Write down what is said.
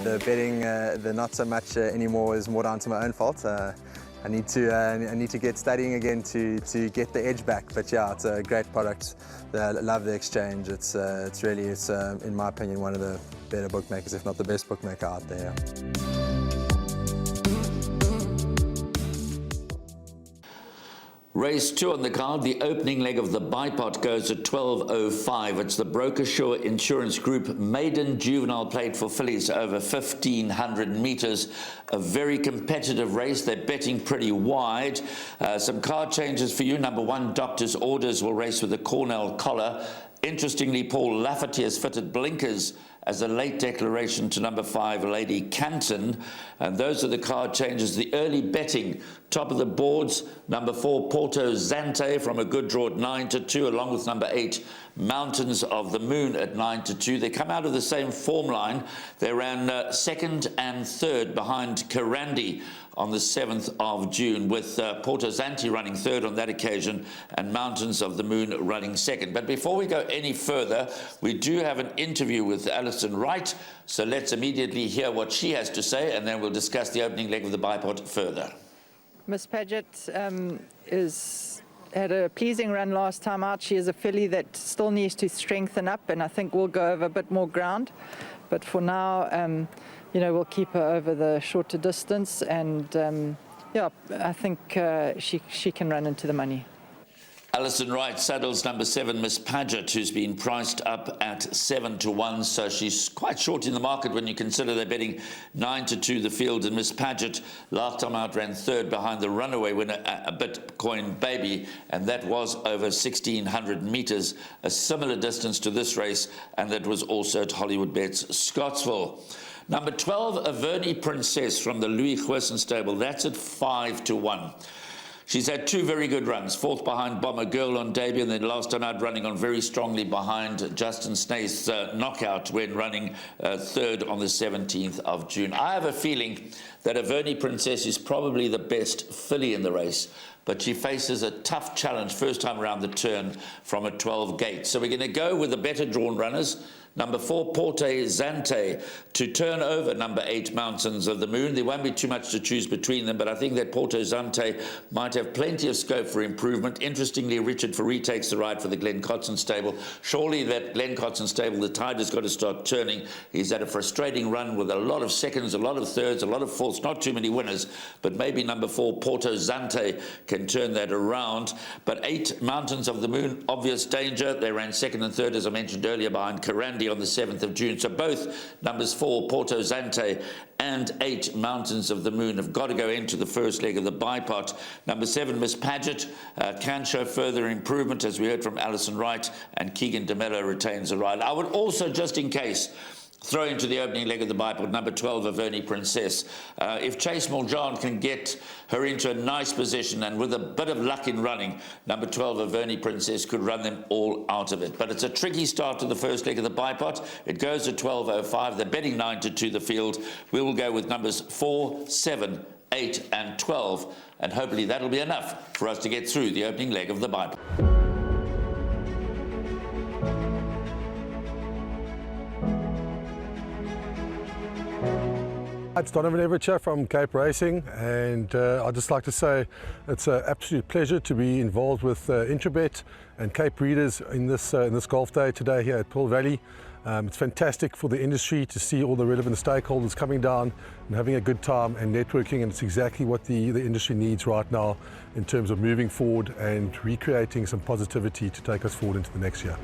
the betting, the not so much anymore, is more down to my own fault. I need to get studying again to get the edge back. But yeah, it's a great product. I love the exchange. It's really, in my opinion, one of the better bookmakers, if not the best bookmaker out there. Race 2 on the card. The opening leg of the bipot goes at 12:05. It's the Brokershaw Insurance Group maiden juvenile plate for fillies over 1,500 metres. A very competitive race. They're betting pretty wide. Some card changes for you. Number 1, Doctor's Orders, will race with a Cornell collar. Interestingly, Paul Lafferty has fitted blinkers as a late declaration to number 5, Lady Canton. And those are the card changes. The early betting, top of the boards, number 4, Porto Zante from a good draw at 9-2, along with number 8, Mountains of the Moon at 9-2. They come out of the same form line. They ran second and third behind Karandi on the 7th of June, with Porto Zante running third on that occasion and Mountains of the Moon running second. But before we go any further, we do have an interview with Alison Wright, so let's immediately hear what she has to say, and then we'll discuss the opening leg of the bipod further. Miss Paget had a pleasing run last time out. She is a filly that still needs to strengthen up, and I think we'll go over a bit more ground. But for now, we'll keep her over the shorter distance, and yeah, I think she can run into the money. Alison Wright saddles number 7, Miss Paget, who's been priced up at 7-1, so she's quite short in the market when you consider they're betting 9-2 the field. And Miss Paget last time out ran third behind the runaway winner, a Bitcoin Baby, and that was over 1,600 metres, a similar distance to this race, and that was also at Hollywoodbets Scottsville. Number 12, Averni Princess from the Louis Huesson stable, that's at 5-1. She's had 2 very good runs, 4th behind Bomber Girl on debut, and then last time out running on very strongly behind Justin Snaith's knockout when running 3rd on the 17th of June. I have a feeling that Averni Princess is probably the best filly in the race, but she faces a tough challenge first time around the turn from a 12 gate. So we're going to go with the better drawn runners. Number 4, Porto Zante, to turn over number 8, Mountains of the Moon. There won't be too much to choose between them, but I think that Porto Zante might have plenty of scope for improvement. Interestingly, Richard Faree takes the ride for the Glenn Cotson stable. Surely that Glenn Cotson stable, the tide has got to start turning. He's had a frustrating run with a lot of seconds, a lot of thirds, a lot of fourths, not too many winners, but maybe number 4, Porto Zante, can turn that around. But 8, Mountains of the Moon, obvious danger. They ran second and third, as I mentioned earlier, behind Karandi on the 7th of June. So both numbers 4, Porto Zante, and 8, Mountains of the Moon, have got to go into the first leg of the bipot. Number 7, Miss Paget, can show further improvement, as we heard from Alison Wright, and Keegan DeMello retains the ride. I would also, just in case, throw into the opening leg of the bipod number 12, Averni Princess. If Chase Muljan can get her into a nice position, and with a bit of luck in running, number 12, Averni Princess, could run them all out of it. But it's a tricky start to the first leg of the bipod. It goes at 12:05. They're betting 9-2 the field. We will go with numbers 4, 7, 8, and 12, and hopefully that'll be enough for us to get through the opening leg of the bipod. It's Donovan Everett from Cape Racing, and I'd just like to say it's an absolute pleasure to be involved with Intrabet and Cape Breeders in this golf day today here at Pearl Valley. It's fantastic for the industry to see all the relevant stakeholders coming down and having a good time and networking, and it's exactly what the industry needs right now in terms of moving forward and recreating some positivity to take us forward into the next year.